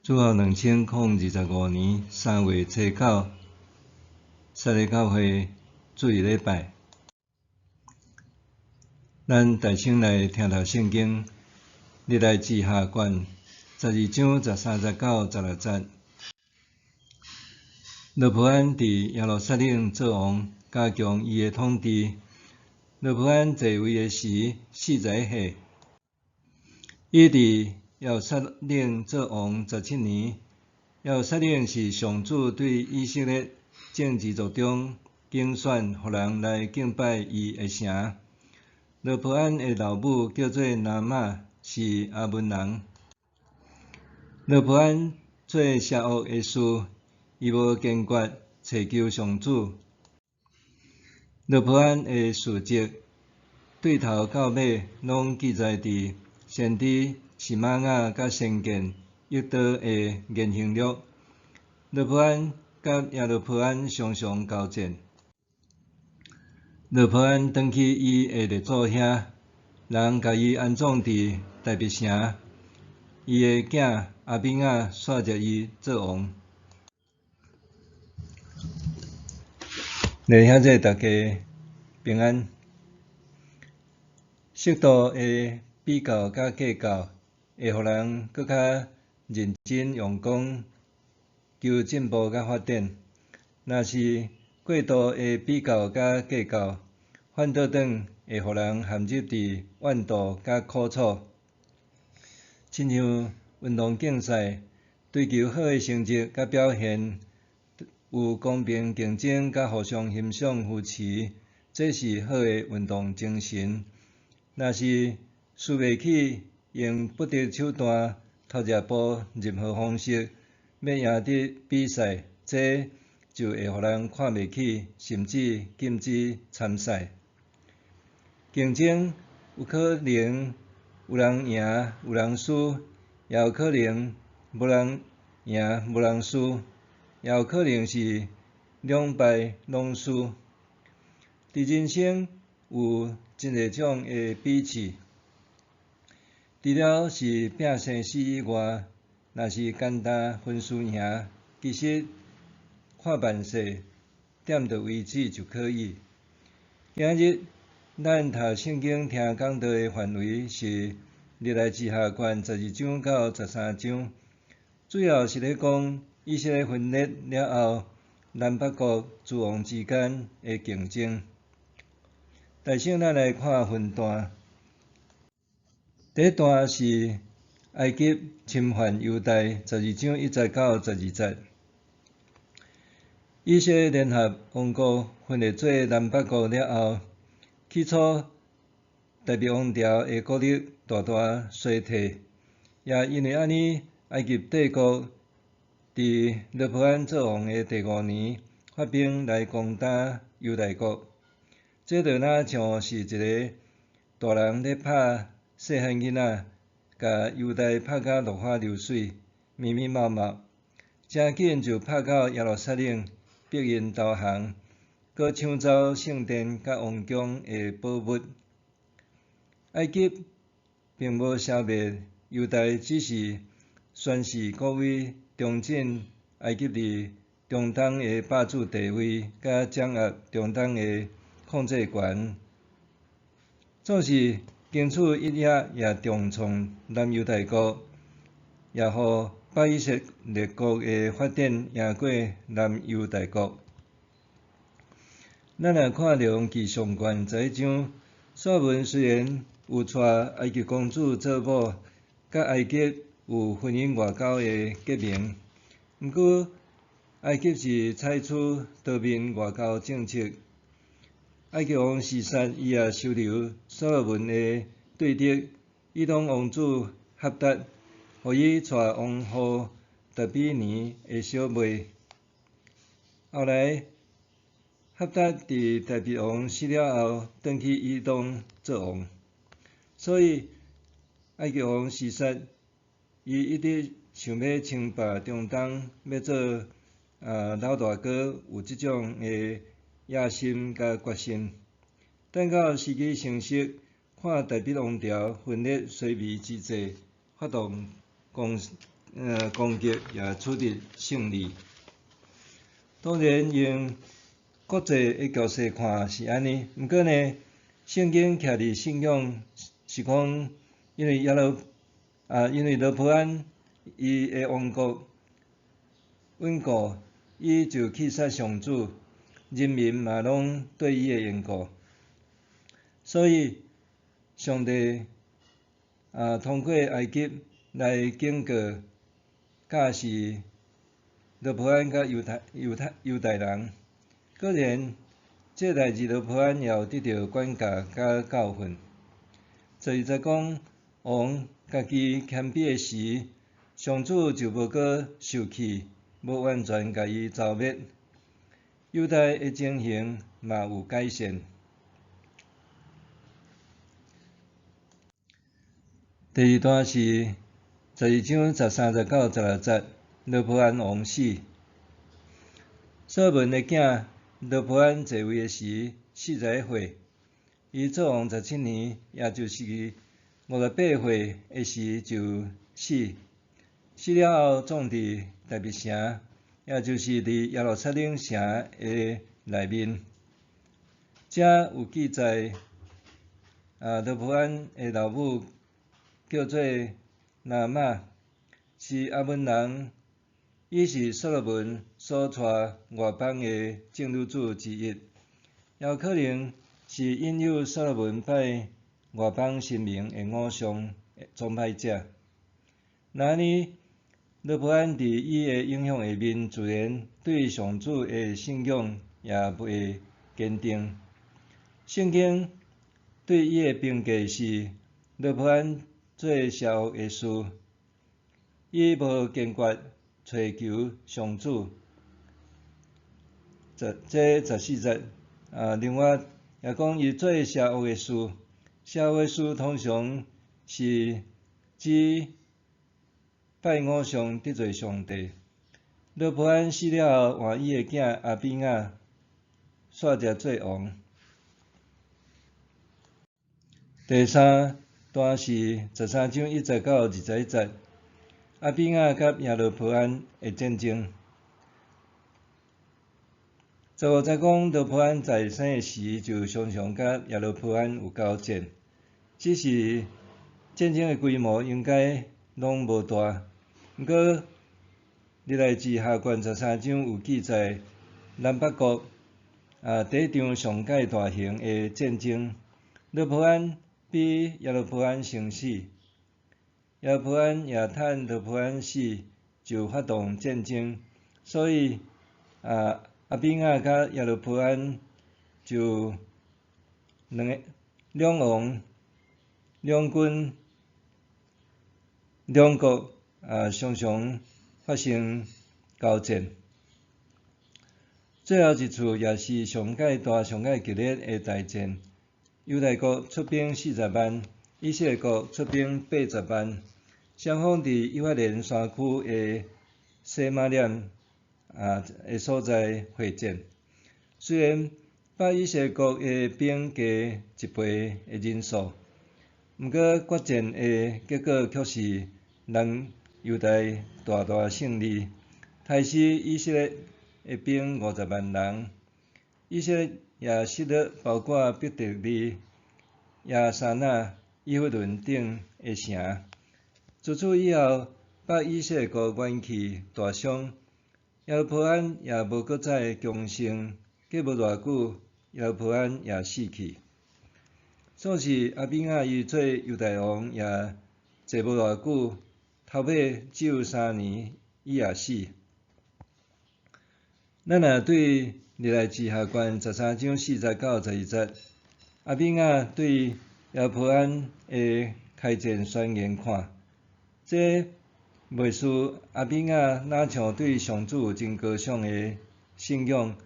主后2025年3月初9，撒利教会主日礼拜，咱大请来听读圣经，历代志下卷12章13、19、16节。罗波安伫耶路撒冷做王，加强伊的统治。罗波安在位的时41岁，伊伫耶路撒冷做王17年。耶路撒冷是上主对以色列政治族中竞选，互人来敬拜伊的城。罗波安的老母叫做拿玛，是阿门人。罗波安做邪恶的事，伊无坚决寻求上主。罗波安的事迹，对头到尾拢记载伫先知西玛雅甲先见约多的言行录。罗波安甲耶罗波安常常交战。罗波安转去伊的列祖遐，人甲伊安葬伫大别城。伊的囝阿比亚续接伊做王。弟兄姊大家平安。适度的比较甲计较，会互人更较认真用功，求进步甲发展。若是过度的比较甲计较，反倒转会互人陷入伫怨妒甲苦楚。亲像运动竞赛，追求好的成绩甲表现，有公平竞争甲互相欣赏扶持，这是好的运动精神。若是输袂起，用不择手段、偷食步任何方式要赢得比赛，这就会互人看袂起，甚至禁止参赛。竞争有可能有人赢有人输，也有可能无人赢无人输，也有可能是两败拢输。伫人生有真侪种的比试，除了是拼生死以外，若是简单分输赢，其实看万世点到为止就可以。今日咱读圣经听讲道的范围是历代志下卷12章到13章，主要是咧讲以色列分裂了后，南北国诸王之间的竞争。大请咱来看分段。第一段是埃及侵犯犹大12章1节到12节。以色列联合王国分裂做南北国了后，起初大别王朝的国力大大衰退，也因为安尼，埃及帝国伫罗波安做王的第5年，发兵来攻打犹大国。这就若像是一个大人咧拍细汉囡仔，甲犹大拍甲落花流水，密密麻麻，真紧就拍到耶路撒冷，逼因投降，搁抢走圣殿甲王宫的宝物。埃及并无消灭犹大，只是宣示国威，重振埃及伫中东的霸主地位，甲掌握中东的控制权。总是经此一役，也重创南犹大国，也互北以色列国的发展赢过南犹大国。咱若看列记上卷11章，所罗门虽然有娶埃及公主做某，甲埃及有婚姻外交的结盟，毋过埃及是采取多面外交政策。埃及王示撒伊也收留所罗门的对敌以东王子哈达，互伊娶王后达比尼的小妹。后来哈达伫大别王死了后，转去以东做王。所以埃及王示撒伊一直想要称霸中东，要做老大哥，有即种的野心甲决心。等到时机成熟，看大别王朝分裂衰微之际，发动攻击也取得胜利。当然用国际的局势看是安尼，毋过呢，圣经徛伫信仰是讲，因为罗波安伊的王国稳固，伊就去杀上主，人民嘛拢对伊的缘故，所以上帝通过埃及来警告教示罗波安甲犹太人。果然，这代志罗波安也有得到管教甲教训，就是讲王家己谦卑的时，上主就无搁受气，无完全甲伊消灭。犹太的情形嘛有改善。第二段是12章13、19、16节，罗波安王死。所罗门的囝罗波安继位的时41岁，伊做王17年，也就是58岁的时就死。死了后，葬伫大卫城，也就是伫耶路撒冷城的内面。遮有记载，罗波安的老母叫做拿玛，是阿门人。伊是所罗门所娶外邦的正女子之一，也有可能是引诱所罗门拜外邦神明的偶像崇拜者。那安尼，罗波安伫伊的影响下面，自然对上主的信仰也袂坚定。圣经对伊的评价是：罗波安做邪恶的事，伊无坚决找求上主。这14节，另外也讲伊做邪恶的事，邪恶的事通常是指拜偶像得罪上帝。罗波安死了后，换伊的囝阿比亚煞接做王。第三段是13章1节到21节，阿比亚甲耶罗波安的战争。15节讲，罗波安在生的时就常常甲耶罗波安有交战，只是战争的规模应该拢无大。毋过，历代志下卷13章有记载南北国第一场上界大型的战争，罗波安比耶罗波安先死，耶罗波安也趁罗波安死就发动战争，所以阿比亚甲耶罗波安就两王两军两国常常发生交战。最后一次也是上界大、上界激烈的大战，犹大国出兵40万，以色列国出兵80万，双方伫以法莲山区的西马念的所在会战。虽然以色列国的兵加1倍的人数，毋过决战的结果却是让犹大大胜利，杀死以色列的兵50万人。以色列也失了包括伯特利、亚沙那、以弗伦等的城。自此以后，以色列国元气大伤，耶罗波安也无搁再强盛。过无偌久，耶罗波安也死去。总是阿比亚伊做犹大王也坐无偌久，头尾只有3年，伊也死。咱若对历代志下卷13章4节到12节，阿比亚对耶罗波安的开战宣言看，这袂输阿比亚哪像对上主有真高尚的信仰，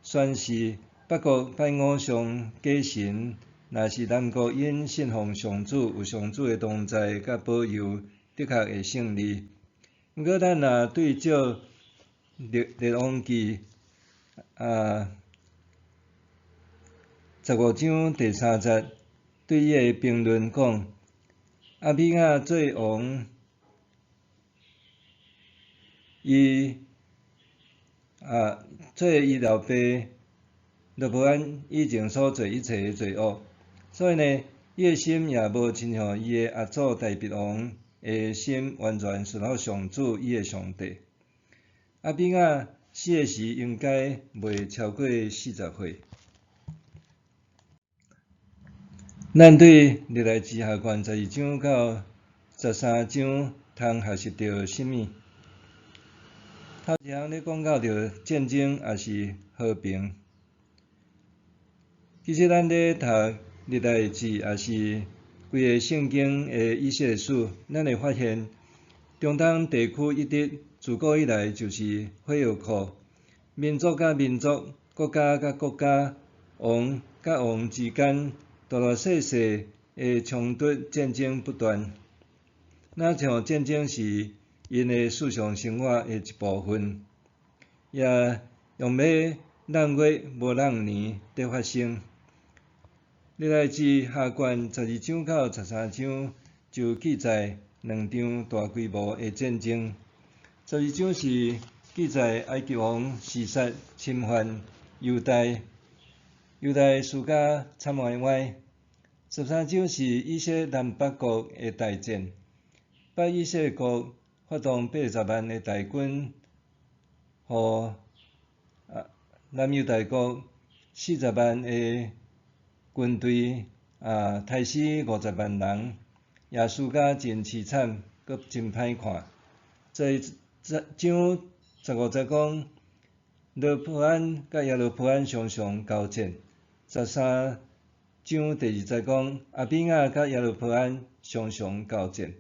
宣示北国拜偶像假神，若是南国因信奉上主，有上主的同在甲保佑，的确会胜利。毋过咱若对照列王记15章第3节，对伊的评论讲，阿比亚做王伊做伊老爸就无按以前所做一切的罪恶，所以呢，伊的心也无亲像伊的阿祖大鼻王的心，完全顺服上主伊的上帝。阿比亚死的时应该袂超过40岁。咱对历代志下卷12章到13章通学习到甚物？头一项咧讲到着战争也是和平。其实咱咧读历代志也是规个圣经的以色列史，咱会发现中东地区一直自古以来就是火药库，民族甲民族、国家甲国家、王甲王之间大大小小的冲突战争不断。那像战争是因的日常生活的一部分，也用要啷月无啷年伫发生。历代志下卷12章到13章就记载两场大规模的战争。12章是记载埃及王示撒侵犯犹大输甲惨歪歪。13章是以色列南北国的大战，北以色列国发动80万的大军，互南犹大国40万的军队杀死50万人，也输甲真凄惨，阁真歹看。12章15节讲，罗波安甲耶罗波安常常交战。13章第2节讲，阿比亚甲耶罗波安常常交战。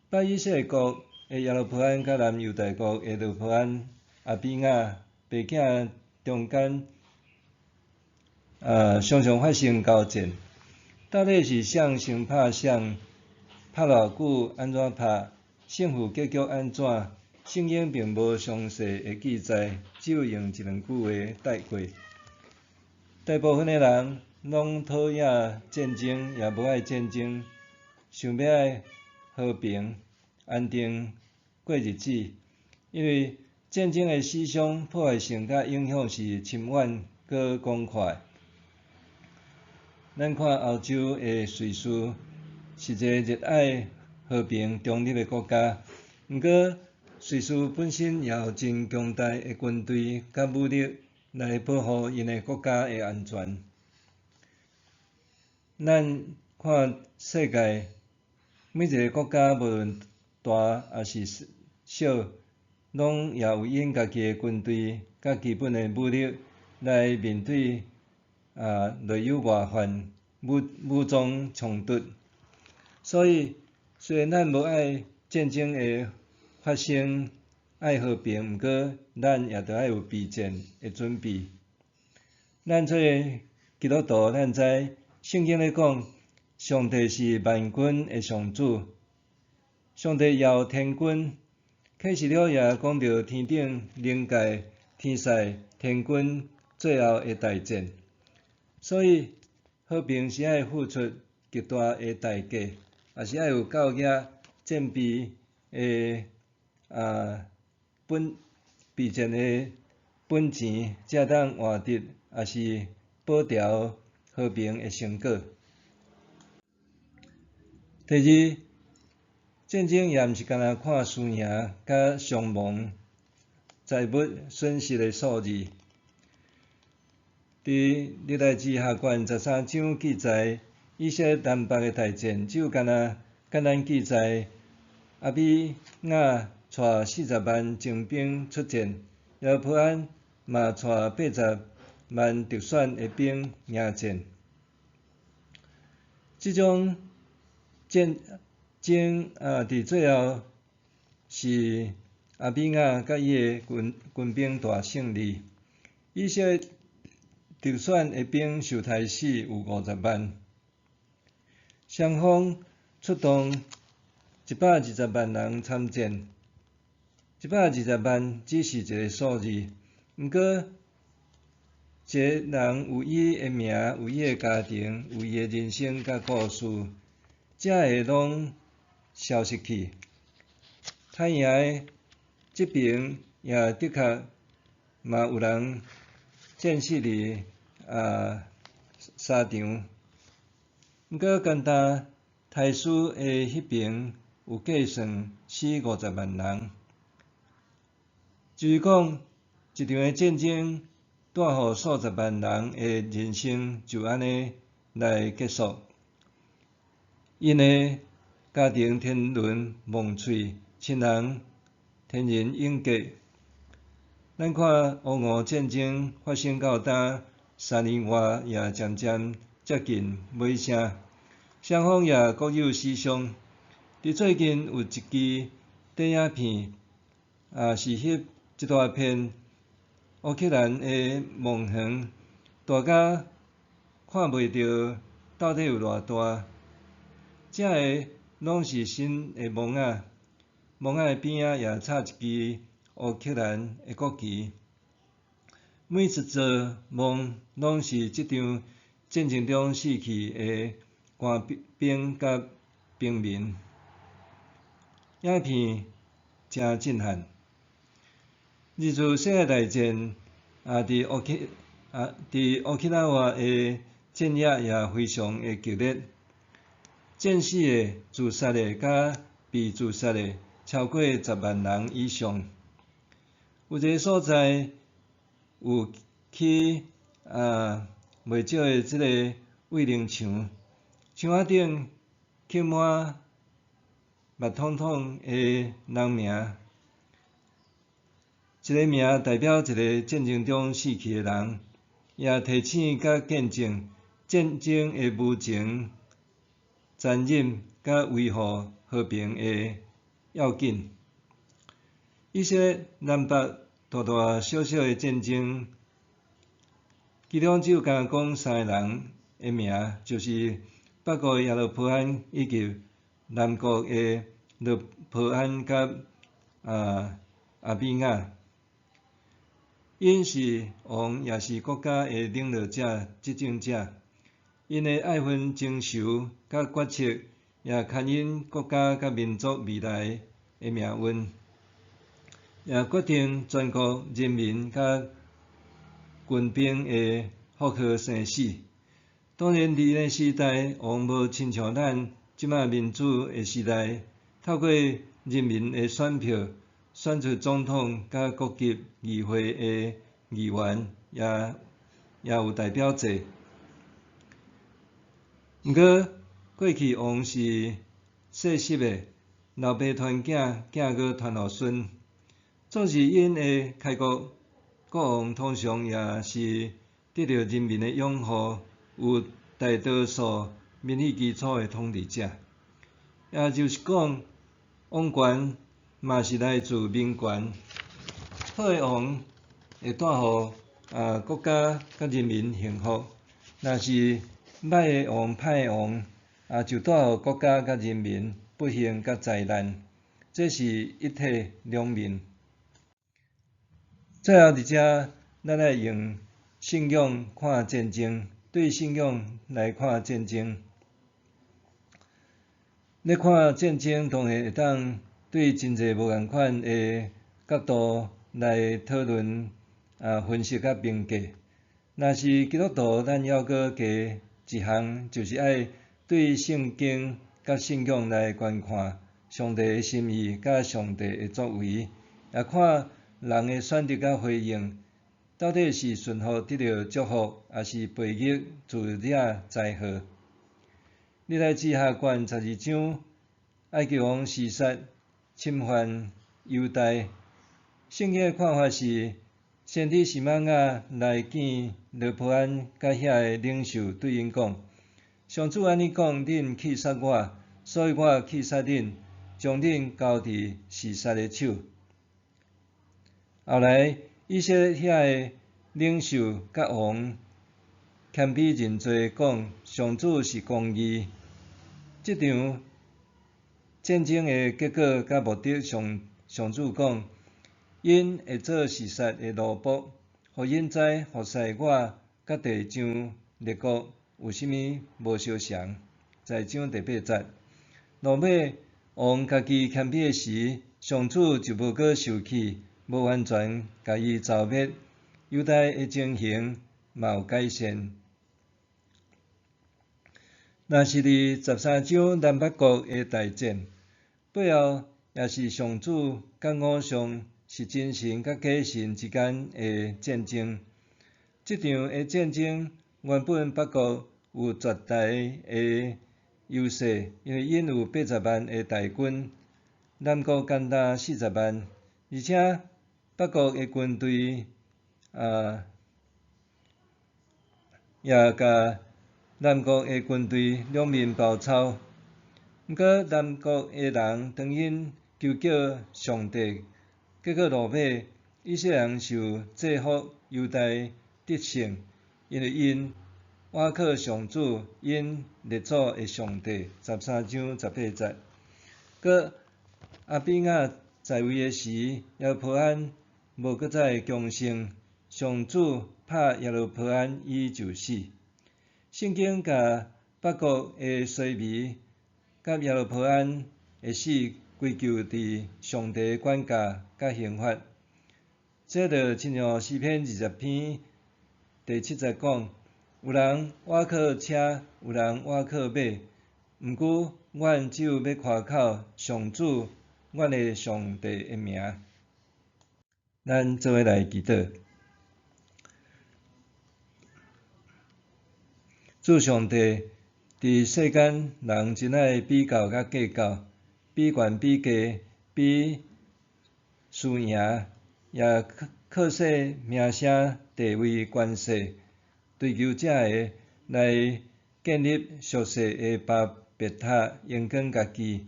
北以色列国的耶罗波安甲南犹大国的罗波安、阿比亚爸囝中间常常发生交战。到底是谁先拍谁？拍偌久？安怎拍？胜负结局安怎？圣经并无详细的记载，只有用一两句话带过。大部分的人拢讨厌战争，也无爱战争，想要爱和平、安定过日子。因为战争的死伤、破坏性甲影响是深远搁广阔。咱看欧洲的瑞士是一个热爱和平、中立的国家，毋过瑞士本身也有真强大的军队甲武力来保护因的国家的安全。咱看世界每一个国家，无论大还是小，拢也有因家己的军队甲基本的武力来面对内忧外患、武装冲突。所以，虽然咱无爱战争的发生，爱和平，毋过咱也着爱有备战的准备。咱做基督徒，咱知圣经咧讲，上帝是万军的上主，上帝也有天军。启示录也讲到天顶灵界、天使、天军最后的大战。所以和平是爱付出极大的代价，也是爱有够额战备的备战的本钱，才当换得也是保条和平的成果。第二，战争也毋是干那看输赢甲伤亡、财物损失的数字。伫历代志下卷13章记载以色列南北的大战，只有干那简单记载阿比亚带40万精兵出战，耶罗波安嘛带80万特选的兵迎战。即种战争伫最后是阿比亚甲伊的军兵大胜利。以色列特选的兵受杀死有50万，双方出动120万人参战。120万只是一个数字，毋过一个人有伊的名，有伊的家庭，有伊的人生甲故事，才会拢消失去。歹赢的即边也的确嘛有人战死伫沙场。毋过甘达太师的迄边有计算死50万人，就是讲一场的战争带予数十万人的人生就安尼来结束。因的家庭天伦梦碎，亲人天人永隔。咱看乌俄战争发生到呾3年外，也渐渐接近尾声，双方也各有死伤。伫最近有一支电影片，是翕一大片乌克兰的梦园，大甲看袂到到底有偌大。正个拢是新的网仔，网仔边仔也插一支乌克兰的国旗。每一座梦拢是即场战争中死去的官兵甲平民。影片真震撼。二次世界大战伫乌克兰话的战役也非常的激烈，战死的、自杀的甲被自杀的超过10万人以上。有一个所在有起袂少的即个慰灵墙，墙仔顶刻满密统统的人名，一个名代表一个战争中死去的人，也提醒甲见证战争的无情、残忍甲维护和平的要紧。一些南北大大小小的战争，其中只有敢讲3个人的名，就是北国亚罗波安以及南国的罗波安甲阿比亚。因是王也是国家的领导者、执政者，因的爱恨情仇甲决策，也牵引国家甲民族未来的命运，也决定全国人民甲军兵的福祸生死。当然，伫个时代，王无亲像咱即马民主的时代，透过人民的选票选出总统甲各级议会的议员，也有代表制。毋过，过去王是世袭的，老爸传囝，囝阁传互孙。总是因的开国，国王通常也是得到人民的拥护，有大多数民意基础的统治者。也就是讲，王权嘛是来自民权。好的王会带予国家甲人民幸福，若是歹的王、歹的王，就带予国家甲人民不幸甲灾难。这是一体两面。最后伫遮，咱来用信仰看战争，对信仰来看战争。咧看战争，当然会当对真侪无共款的角度来讨论、分析甲评价。若是基督徒，咱还阁加一项，就是爱对圣经甲信仰来观看上帝的心意甲上帝的作为，也看人的选择甲回应，到底是顺服得到祝福，还是背逆自惹灾祸？历代志下卷12章，埃及王示撒侵犯犹大，圣经的看法是，先知西玛雅来见罗波安甲遐个领袖，对因讲：上主安尼讲，恁去杀我，所以我去杀恁，将恁交伫示撒的手。后来，以色列遐个领袖甲王谦卑认罪，讲上主是公义。即场战争的结果甲目的，上主讲，因会做示撒的奴仆，互因知服侍我甲地上列国有啥物无相像。在章第8节，落尾王家己谦卑的时，上主就无阁受气，无完全甲伊消灭。犹大的情形嘛有改善。若是伫13章南北国的大战背后，也是上主甲偶像是真神甲假神之间的战争。即场的战争原本北国有绝大的优势，因为因有80万的大军，南国干焦40万，而且北国的军队也甲南国的军队两面包抄。毋过南国的人当因求救上帝，结果落尾以色列人受制服，犹大得胜，因为因倚靠上主，因列祖的上帝。13章18节。搁阿比亚在位的时，耶路伯安无搁再强盛，上主拍耶路伯安，伊就死。圣经甲北国的衰微，甲耶路伯安的死归咎伫上帝的管教甲刑罚。这就亲像诗篇20篇第7节讲：有人倚靠车，有人倚靠马，毋过阮只有要夸口上主，阮的上帝的名。咱做伙来祈祷。主上帝，伫世间人真爱比较甲计较，比悬比低，比输赢，也靠说名声、地位、权势，追求这个来建立俗世的别塔，荣光家己。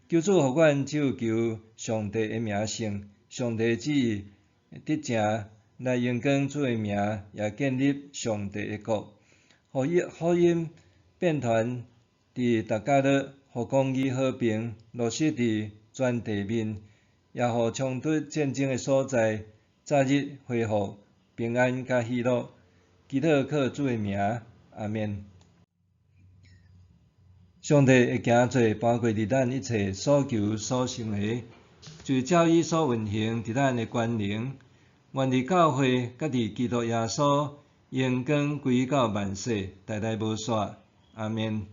求主互阮只有求上帝的名声，上帝旨意得成，来荣光主的名，也建立上帝的国。互福音遍传伫逐角落，互公义和平落实伫全地面，也互冲突战争的所在早日恢复平安甲喜乐。祈祷靠主的名，阿免。上帝会行做搬过伫咱一切所求所想的，就是照伊所运行伫咱的权能，愿伫教会甲伫基督耶稣荣光归到万世，代代无煞。阿免。